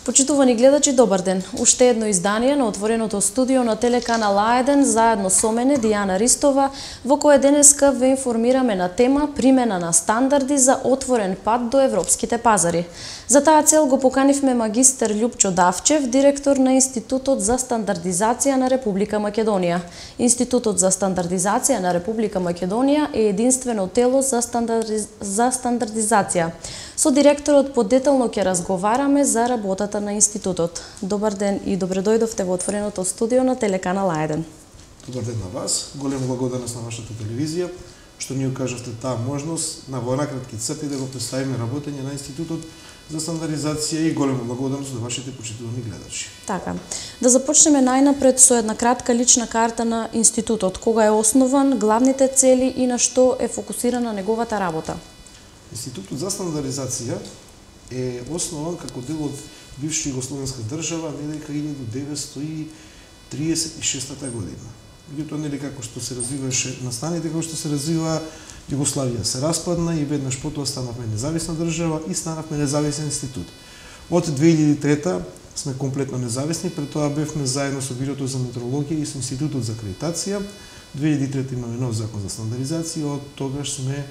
Почитувани гледачи, добар ден. Уште едно издание на отвореното студио на телеканал А1 заедно со мене Дијана Ристова, во кое денеска ве информираме на тема примена на стандарди за отворен пат до европските пазари. За таа цел го поканивме магистер Љупчо Давчев, директор на Институтот за стандардизација на Република Македонија. Институтот за стандардизација на Република Македонија е единствено тело за стандардизација. Со директорот подетално ќе разговараме за работата на институтот. Добар ден и добре дојдовте во отвореното студио на телеканал А1. Добар ден на вас. Голема благодарност на вашата телевизија што ни укажавте таа можност на во накратки црти да го представиме работење на Институтот за стандардизација и голема благодарност до вашите почитувани гледачи. Така. Да започнеме најнапред со една кратка лична карта на институтот. Кога е основан, главните цели и на што е фокусирана неговата работа? Институтот за стандардизација е основан како дел од бивша југословенска држава недека 1936 година. Меѓутоа нели како што се развиваше настаните, како што се развива Југославија се распадна и веднаш потоа станавме независна држава и станавме независен институт. Од 2003 сме комплетно независни, пред тоа бевме заедно со Бирото за метрологија и со Институтот за акредитација. 2003 имаме нов закон за стандардизација, од тогаш сме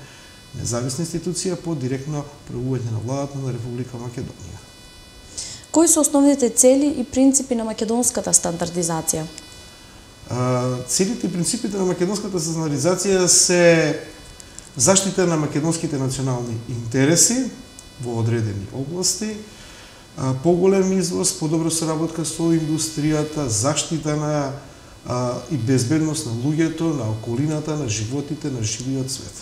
независна институција по директно правување на владата на Република Македонија. Кои се основните цели и принципи на македонската стандардизација? Целите и принципите на македонската стандардизација се заштита на македонските национални интереси во одредени области, поголем извоз, подобра соработка со индустријата, заштита на и безбедност на луѓето, на околината, на животите, на живиот свет.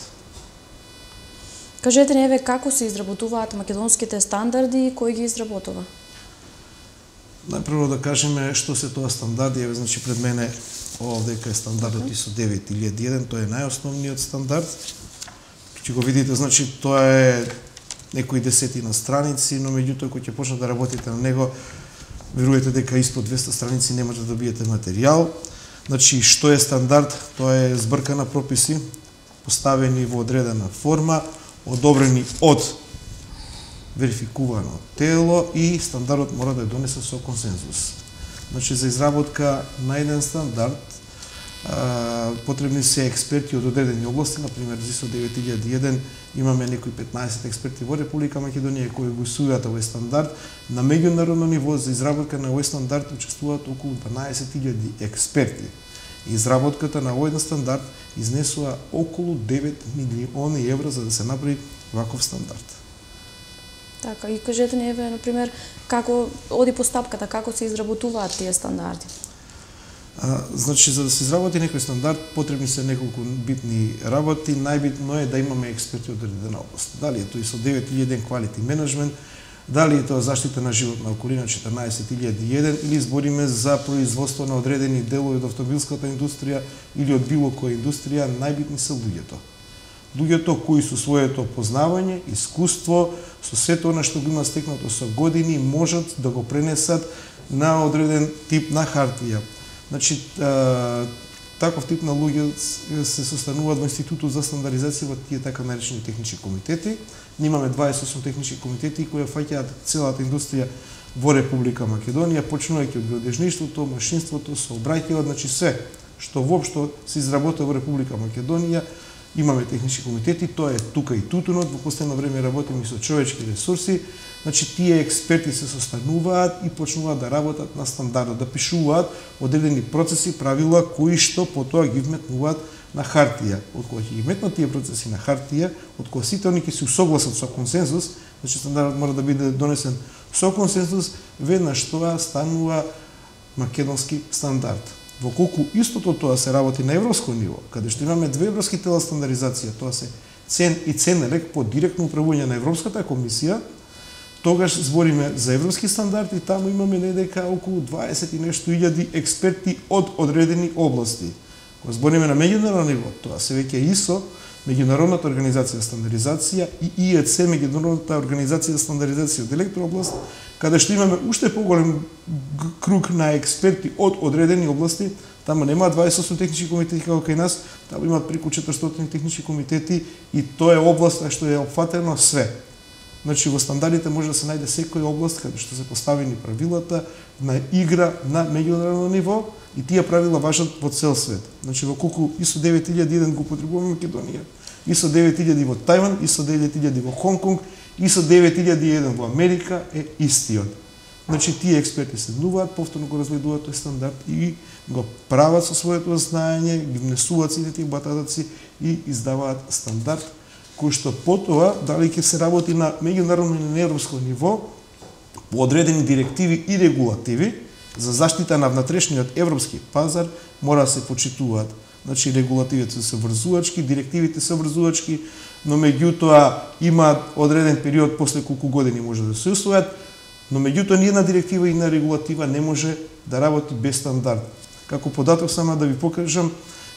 Кажете ни еве како се изработуваат македонските стандарди и кој ги изработува? Најпрво да кажеме што се тоа стандарди, еве значи пред мене овдека е стандардот ISO 9001, тој е најосновниот стандард. Ќе го видите, значи тоа е некои десетина страници, но меѓутоа кога ќе почнете да работите на него, верувате дека испод 200 страници не можете да добиете материјал. Значи што е стандард? Тоа е збрка на прописи поставени во одредена форма, одобрени од верификувано тело и стандардот мора да е донесен со консензус. Значи за изработка на еден стандард потребни се експерти од одредени области, например за ISO 9001 имаме некои 15 експерти во Република Македонија кои го усвојуваат овој стандард. На меѓународно ниво за изработка на овој стандард учествуваат околу 12.000 експерти. Изработката на овој стандард изнесува околу 9 милиони евра за да се направи ваков стандард. Така, и кажете ни еве, например, како оди постапката, како се изработуваат тие стандарди? Значи, за да се изработи некој стандард, потребни се неколку битни работи. Најбитно е да имаме експерти од одредена област. Дали е тоа ISO 9001 quality management, дали е тоа заштита на животна околина 14001 или збориме за производство на одредени делови од автомобилската индустрија или од било која индустрија, најбитни се луѓето. Луѓето кои со своето познавање, искуство, со сето она што го има стекнато со години, можат да го пренесат на одреден тип на хартија. Значи, таков тип на луѓе се состануваат во Институтот за стандардизација во тие така наречени технички комитети. Ние имаме 28 технички комитети кои фаќаат целата индустрија во Република Македонија, почнувајќи од градежништвото, машинството, сообраќајот, значи се што воопшто се изработува во Република Македонија. Имаме технички комитети, тоа е тука и тутунот, во последно време работиме и со човечки ресурси. Значи тие експерти се состануваат и почнуваат да работат на стандардот, да пишуваат одредени процеси, правила кои што потоа ги вметнуваат на хартија. Од кога ќе ги вметнат тие процеси на хартија, од кога сите они ќе се усогласат со консензус, значи стандардот мора да биде донесен со консензус, веднаш тоа станува македонски стандард. Во колку истото тоа се работи на европско ниво, каде што имаме две европски тела стандардизација, тоа се ЦЕН и ЦЕНЕЛЕК по директно управување на Европската комисија, тогаш збориме за европски стандард и таму имаме недека околу 20 и нешто илјади експерти од одредени области. Кога збориме на меѓународно ниво, тоа се веќе ИСО, Меѓународната организација за стандардизација и ИЕЦ, Меѓународната организација за стандардизација од електрообласт, каде што имаме уште поголем круг на експерти од одредени области. Таму нема 28 технички комитети како кај нас, таму имаат преку 400 технички комитети и тоа е област што е опфатено све. Значи во стандардите може да се најде секоја област каде што се поставени правилата на игра на меѓународно ниво и тие правила важат во цел свет. Значи во колку ISO 9001 го потребуваме Македонија, ISO 9000 во Тајван, ISO 9000 во Хонг Конг, ISO 9001 во Америка е истиот. Значи тие експерти седнуваат, повторно го разгледуваат тој стандард и го прават со своето знаење, ги внесуваат сите тие бататаци и издаваат стандард кој што потоа дали ќе се работи на меѓународно или на европско ниво по одредени директиви и регулативи за заштита на внатрешниот европски пазар мора да се почитуваат. Значи регулативите се врзувачки, директивите се врзувачки, но меѓутоа има одреден период после колку години може да се усвојат, но меѓутоа ни една директива и една регулатива не може да работи без стандард. Како податок само да ви покажам,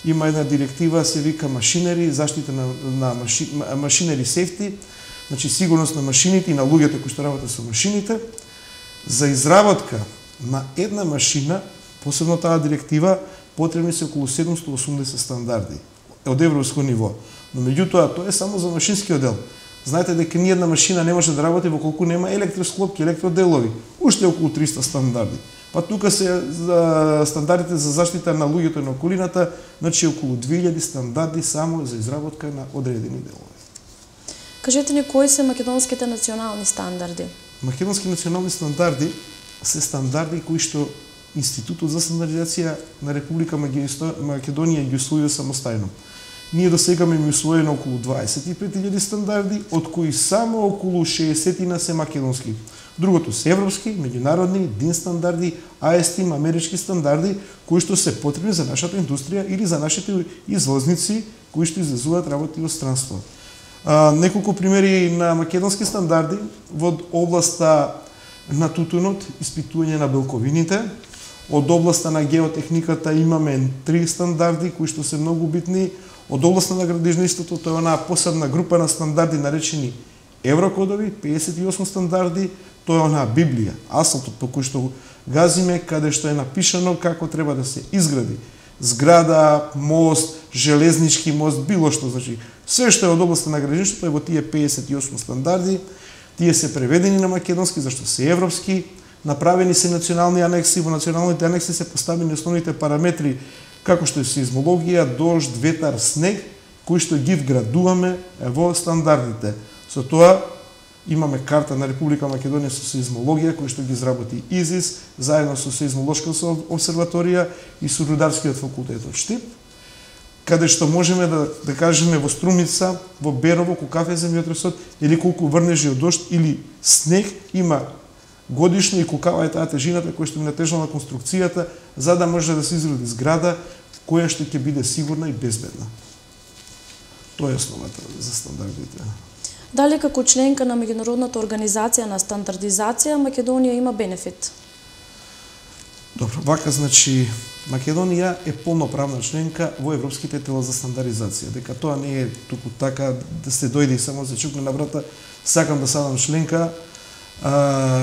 има една директива, се вика машинери, заштита на машинери сефти, значи сигурност на машините и на луѓето кои што работат со машините. За изработка на една машина, посебно таа директива, потребни се околу 780 стандарди од европско ниво. Но меѓутоа тоа е само за машинскиот дел. Знаете дека ни една машина не може да работи во колку нема електросклопки, електроделови, уште околу 300 стандарди. Па тука се за стандардите за заштита на луѓето и на околината, значи околу 2000 стандарди само за изработка на одредени делови. Кажете ни кои се македонските национални стандарди? Македонски национални стандарди се стандарди кои што Институтот за стандардизација на Република Македонија ги усвојува самостојно. Ние до сега имаме усвоено околу 25.000 стандарди, од кои само околу 60 се македонски. Другото се европски, меѓународни, DIN стандарди, ISTM, амерички стандарди, кои што се потребни за нашата индустрија или за нашите извозници кои што излезуваат работи во странство. Неколку примери на македонски стандарди во областа на тутунот, испитување на белковините. Од областа на геотехниката имаме 3 стандарди кои што се многу битни. Од областа на градежништвото тоа е онаа посебна група на стандарди наречени еврокодови, 58 стандарди, тоа е онаа Библија, асфалтот по кој што газиме, каде што е напишано како треба да се изгради зграда, мост, железнички мост, било што, значи се што е од областа на градежништвото е во тие 58 стандарди. Тие се преведени на македонски зашто се европски, направени се национални анекси, во националните анекси се поставени основните параметри како што е сеизмологија, дожд, ветар, снег, кои што ги вградуваме во стандардите. Со тоа имаме карта на Република Македонија со сеизмологија, кој што ги изработи ИЗИС, заедно со сеизмолошка обсерваторија и со Рударскиот факултет од Штип, каде што можеме да кажеме во Струмица, во Берово, колку кафе земјотресот, или колку врнежи од дожд или снег има годишно и колкава е таа тежината која што ми натежнала конструкцијата, за да може да се изгради зграда која што ќе биде сигурна и безбедна. Тоа е основата за стандардите. Дали како членка на меѓународната организација на стандардизација Македонија има бенефит? Добро, вака значи Македонија е полноправна членка во европските тела за стандардизација. Дека тоа не е туку така да се дојде и само се чукне на врата, сакам да станам членка,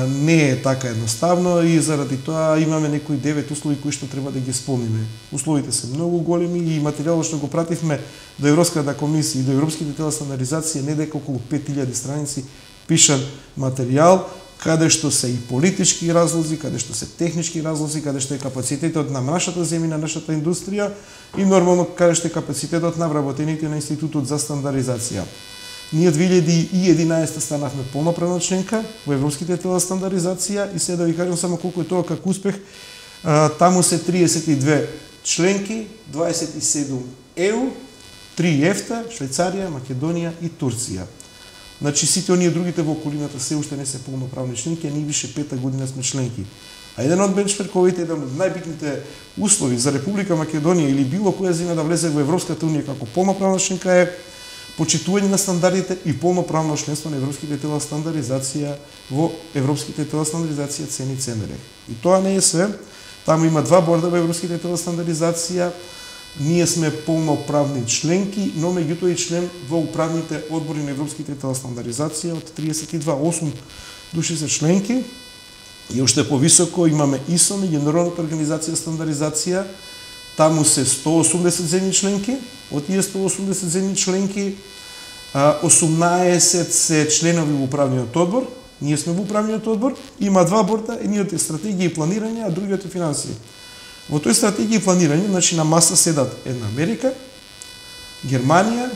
не е така едноставно и заради тоа имаме некои 9 услови кои што треба да ги исполниме. Условите се многу големи и материјалот што го пративме до Европската комисија и до европските тела стандардизација не дека околу 5000 страници пишан материјал, каде што се и политички разлози, каде што се технички разлози, каде што е капацитетот на нашата земја, на нашата индустрија и нормално каде што е капацитетот на вработените на Институтот за стандардизација. Ние 2011 станавме полноправна членка во европските тела стандардизација и сега да ви кажам само колку е тоа како успех. Таму се 32 членки, 27 ЕУ, 3 ЕФТА, Швајцарија, Македонија и Турција. Значи сите оние другите во околината се уште не се полноправни членки, а ние више 5-та година сме членки. А еден од бенчмарковите, еден од најбитните услови за Република Македонија или било која земја да влезе во Европската унија како полноправна членка е почитување на стандардите и полноправно членство на европските тела стандардизација во европските тела стандардизација цени ЦМР. И тоа не е све. Таму има 2 борда во европските тела стандардизација. Ние сме полноправни членки, но меѓутоа и член во управните одбори на европските тела стандардизација од 32, 8 души се членки. И уште повисоко имаме ИСО, Меѓународната организација стандардизација. Таму се 180 земји членки. Од тие 180 земји членки 18 се членови во управниот одбор, ние сме во управниот одбор, има два борда, едниот е стратегија и планирање, а другиот е финансија. Во тој стратегија и планирање, значи на маса седат една Америка, Германија,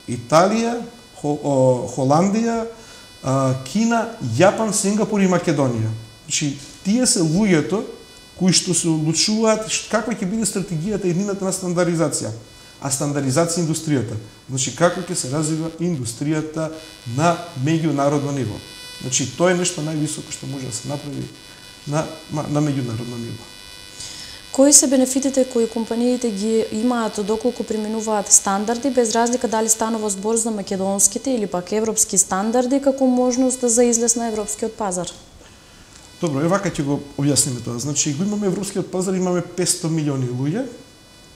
Италија, Холандија, Кина, Јапан, Сингапур и Македонија. Значи, тие се луѓето кои што се одлучуваат каква ќе биде стратегијата еднината на стандардизација. А стандардизација индустријата. Значи, како ќе се развива индустријата на меѓународно ниво. Значи, тоа е нешто највисоко што може да се направи на меѓународно ниво. Кои се бенефитите кои компаниите ги имаат доколку применуваат стандарди, без разлика дали станува збор за македонските или пак европски стандарди, како можност за излез на европскиот пазар? Добро, вака ќе го објасниме тоа. Значи, го имаме европскиот пазар, имаме 500 милиони луѓе,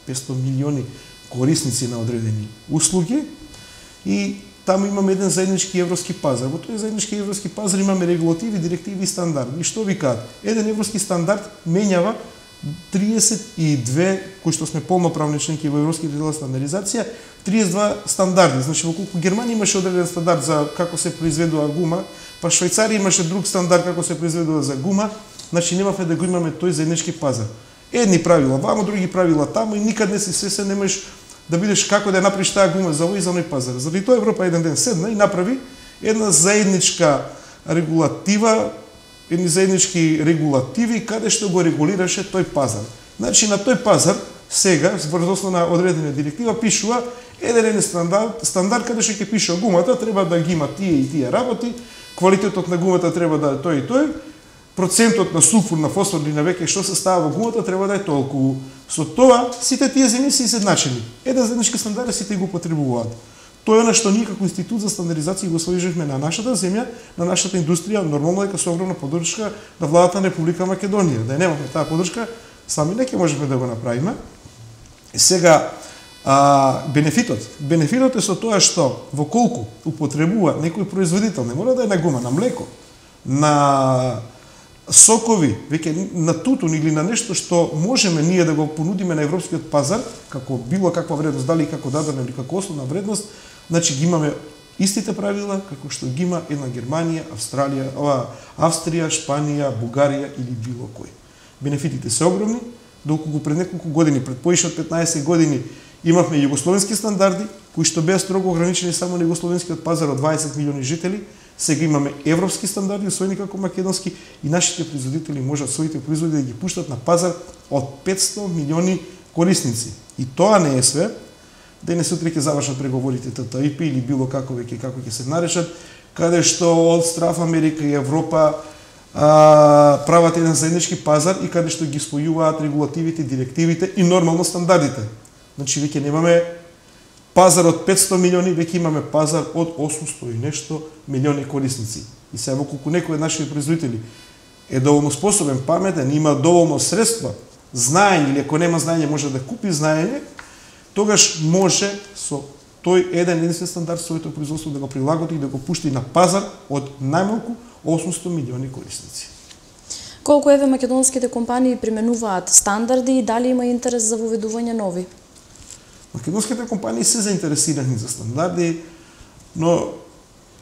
500 милиони корисници на одредени услуги и таму имаме еден заеднички европски пазар. Во тој заеднички европски пазар имаме регулативи, директиви и стандарди. И што ви кажат? Еден европски стандард менјава 32, кои што сме полноправни членки во европските дела стандардизација, 32 стандарди. Значи, во колку Германија имаше одреден стандард за како се произведува гума, па Швајцарија имаше друг стандард како се произведува за гума, значи немавме да го имаме тој заеднички пазар. Едни правила вамо, други правила таму и никад не си се немаш да видиш како да ја направиш таа гума за овој и за оној пазар. Заради тоа Европа еден ден седна и направи една заедничка регулатива, едни заеднички регулативи каде што го регулираше тој пазар. Значи на тој пазар сега врз основа на одредена директива пишува еден стандард каде што ќе пише гумата треба да ги има тие и тие работи, квалитетот на гумата треба да е тој и тој, процентот на сулфур, на фосфор или на веќе што се става во гумата треба да е толку. Со тоа сите тие земји се изедначени. Еден заеднички стандард сите го потребуваат. Тоа е она што ние како институт за стандардизација го сложивме на нашата земја, на нашата индустрија, нормално дека со огромна поддршка на владата на Република Македонија. Да немаме таа поддршка, сами не ќе можеме да го направиме. И сега бенефитот е со тоа што во колку употребува некој производител, не мора да е на гума, на млеко, на сокови, веќе на тутун или на нешто што можеме ние да го понудиме на европскиот пазар, како било каква вредност, дали како дадена или како основна вредност, значи ги имаме истите правила како што ги има една Германија, Австрија, Шпанија, Бугарија или било кој. Бенефитите се огромни, доколку пред неколку години, пред повеќе од 15 години, имавме југословенски стандарди, кои што беа строго ограничени само на југословенскиот пазар од 20 милиони жители. Сега имаме европски стандарди, усвоени како македонски, и нашите производители можат своите производи да ги пуштат на пазар од 500 милиони корисници. И тоа не е све. Денес утре ќе завршат преговорите ТТИП или било како ќе се нарешат, каде што од страв Америка и Европа прават еден заеднички пазар и каде што ги спојуваат регулативите, директивите и нормално стандардите. Значи веќе немаме пазар од 500 милиони, веќе имаме пазар од 800 и нешто милиони корисници. И сега во колку некој од нашите производители е доволно способен, паметен, има доволно средства, знаење или ако нема знаење може да купи знаење, тогаш може со тој еден единствен стандард своето производство да го прилагоди и да го пушти на пазар од најмалку 800 милиони корисници. Колку еве македонските компании применуваат стандарди и дали има интерес за воведување нови? Македонските компании се заинтересирани за стандарди, но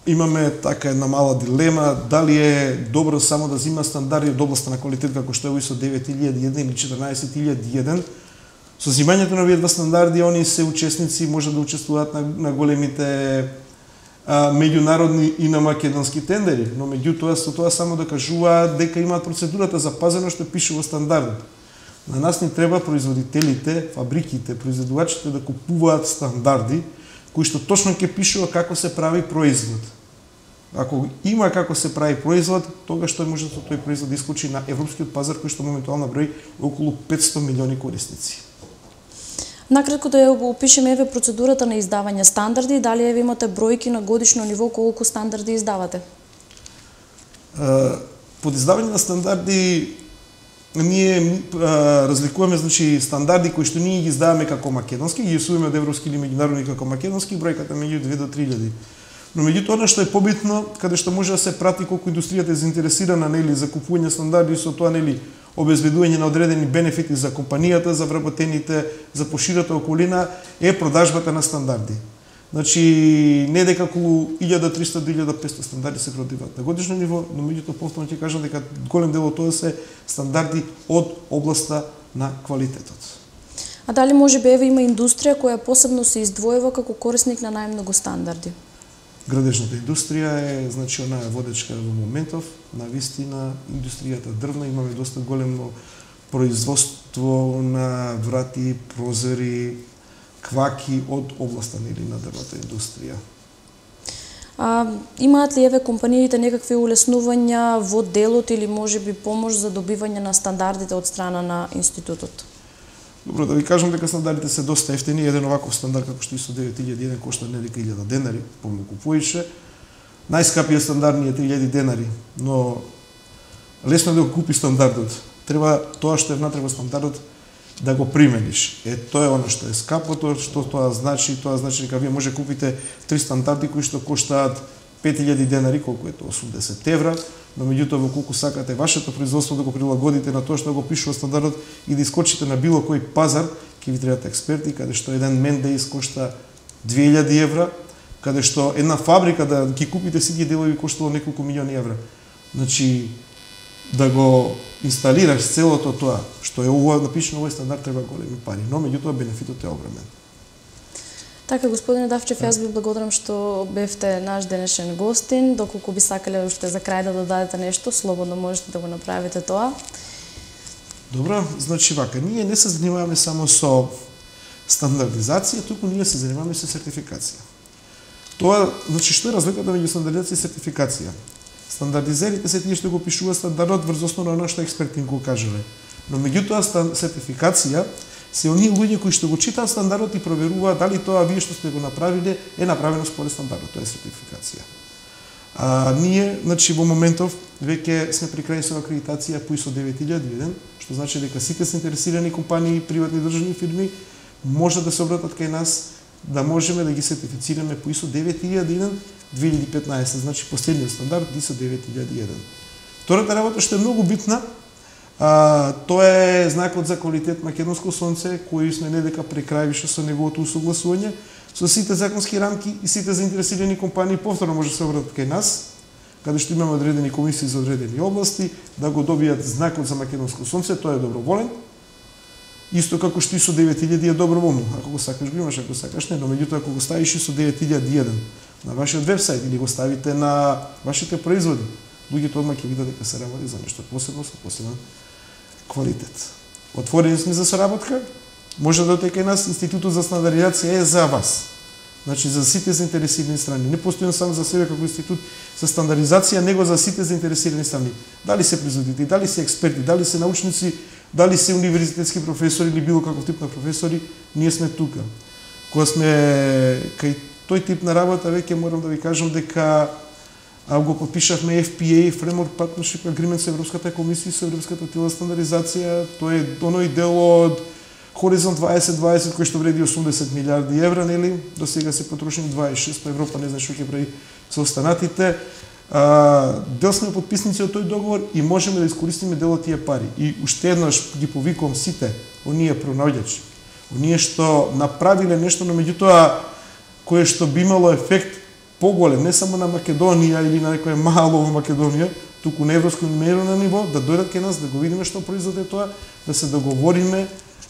имаме така една мала дилема, дали е добро само да зима стандарди од областа на квалитет како што е ISO 9001 или 14001. Со зимањето на овие два стандарди, они се учесници, може да учествуваат на големите меѓународни и на македонски тендери, но меѓутоа со тоа само да кажуваат дека имаат процедурата запазено што пише во стандардот. На нас ни треба производителите, фабриките, производувачите да купуваат стандарди кои што точно ќе пишува како се прави производ. Ако има како се прави производ, тогаш тој може со тој производ да исклучи на европскиот пазар кој што моментално брои околу 500 милиони корисници. Накратко да ја опишеме еве процедурата на издавање стандарди и дали еве имате бројки на годишно ниво колку стандарди издавате? Под издавање на стандарди ние разликуваме, значи, стандарди кои што ние ги издаваме како македонски, ги усвоиме од европски или меѓународни како македонски, бројката меѓу 2 до 3000. Но меѓутоа она што е побитно, каде што може да се прати колку индустријата е заинтересирана нели за купување стандарди, со тоа нели обезбедување на одредени бенефити за компанијата, за вработените, за поширата околина, е продажбата на стандарди. Значи, не дека околу 1300 до 1500 стандарди се продаваат на годишно ниво, но меѓутоа повторно ќе кажам дека голем дел од тоа се стандарди од областа на квалитетот. А дали може би еве има индустрија која посебно се издвојува како корисник на најмногу стандарди? Градежната индустрија е, значи, она е водечка во моментов, на вистина индустријата дрвна, имаме доста големо производство на врати, прозори, кваки од областа нели на дрвната индустрија. Имаат ли еве компаниите некакви улеснувања во делот или можеби помош за добивање на стандардите од страна на институтот? Добро, да ви кажам дека стандардите се доста ефтини. Еден оваков стандард како што ISO 9001 кошта нека 1000 денари, помалку поише. Најскапиот стандард ни е 3000 денари, но лесно е да го купи стандардот. Треба тоа што е внатре во стандардот да го примениш. Тоа е она што е скапото, што тоа значи дека вие може купите 3 стандарди кои што коштаат 5000 денари, колку е тоа 80 евра, но меѓутоа во колку сакате вашето производство да го прилагодите на тоа што го пишува стандардот и да искочите на било кој пазар, ќе ви требаат експерти, каде што еден Менделис кошта 2000 евра, каде што една фабрика да ги купите сите делови коштало неколку милиони евра. Значи, да го инсталираш целото тоа, што е ова напишано овој стандард, треба големи пари, но меѓутоа бенефитот е огромен. Така, господине Давчев, јас ви благодарам што бевте наш денешен гостин. Доколку би сакале уште за крај да додадете нешто, слободно можете да го направите тоа. Добро, значи вака, ние не се занимаваме само со стандардизација, туку ние се занимаваме со сертификација. Тоа, значи, што е разликата меѓу стандардизација и сертификација? Стандардизерите се тие што го пишуваат стандардот врз основа на она што експерти им го кажале. Но меѓутоа сертификација се оние луѓе кои што го читаат стандардот и проверуваат дали тоа вие што сте го направиле е направено според стандардот, тоа е сертификација. Ние, значи, во моментов веќе сме при крај со акредитација по ISO 9001, што значи дека сите заинтересирани компании, приватни државни фирми може да се обратат кај нас да можеме да ги сертифицираме по ISO 9001 2015, значи последниот стандард ISO 9001. Втората работа што е многу битна, тоа е знакот за квалитет Македонско сонце, кој сме не дека при крај више со неговото усогласување со сите законски рамки и сите заинтересирани компании повторно може да се обратат кај нас, каде што имаме одредени комисии за одредени области, да го добијат знакот за Македонско сонце, тоа е доброволен. Исто како што ISO 9000 е доброволно, ако го сакаш го имаш, ако сакаш не, но меѓутоа ако го ставиш ISO 9001 на вашиот вебсайт или го ставите на вашите производи, луѓето одма ќе видат дека се работи за нешто посебно, со посебен квалитет. Отворени сме за соработка, може да дојдете кај нас, Институтот за стандардизација е за вас. Значи за сите заинтересирани страни. Не постојам само за себе како институт за стандардизација, него за сите заинтересирани страни. Дали се производители, дали се експерти, дали се научници, дали се универзитетски професори или било каков тип на професори, ние сме тука. Кога сме кај тој тип на работа, веќе морам да ви кажам дека го подпишавме FPA, Framework Partnership Agreement со Европската комисија и со Европската тела стандардизација. Тој е оној дел од Хоризонт 2020 кој што вреди 80 милиарди евра, нели? До сега се потрошени 26, па Европа не знае што ќе прави со останатите. Дел сме подписници од тој договор и можеме да искористиме дел од тие пари. И уште еднаш ги повикувам сите оние пронаоѓачи, оние што направиле нешто, но меѓутоа кое што би имало ефект поголем, не само на Македонија или на некоја мало во Македонија, туку на европско и меѓународно ниво, да дојдат кај нас, да го видиме што производи тоа, да се договориме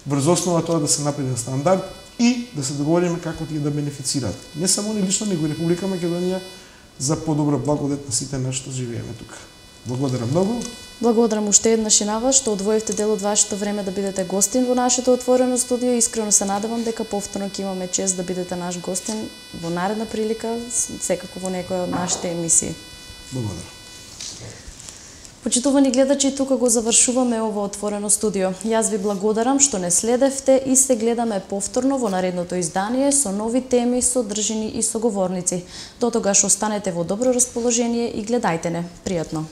врз основа тоа да се направи стандард и да се договориме како тие да бенефицираат. Не само они лично, него и Република Македонија за подобра благодет на сите нас што живееме тука. Благодарам многу. Благодарам уште еднаш и на вас што одвоивте дел од вашето време да бидете гостин во нашето отворено студио. Искрено се надевам дека повторно ќе имаме чест да бидете наш гостин во наредна прилика, секако во некоја од нашите емисии. Благодарам. Почитувани гледачи, тука го завршуваме ово отворено студио. Јас ви благодарам што не следевте и се гледаме повторно во наредното издание со нови теми, содржини и соговорници. До тогаш останете во добро расположение и гледајте не. Пријатно.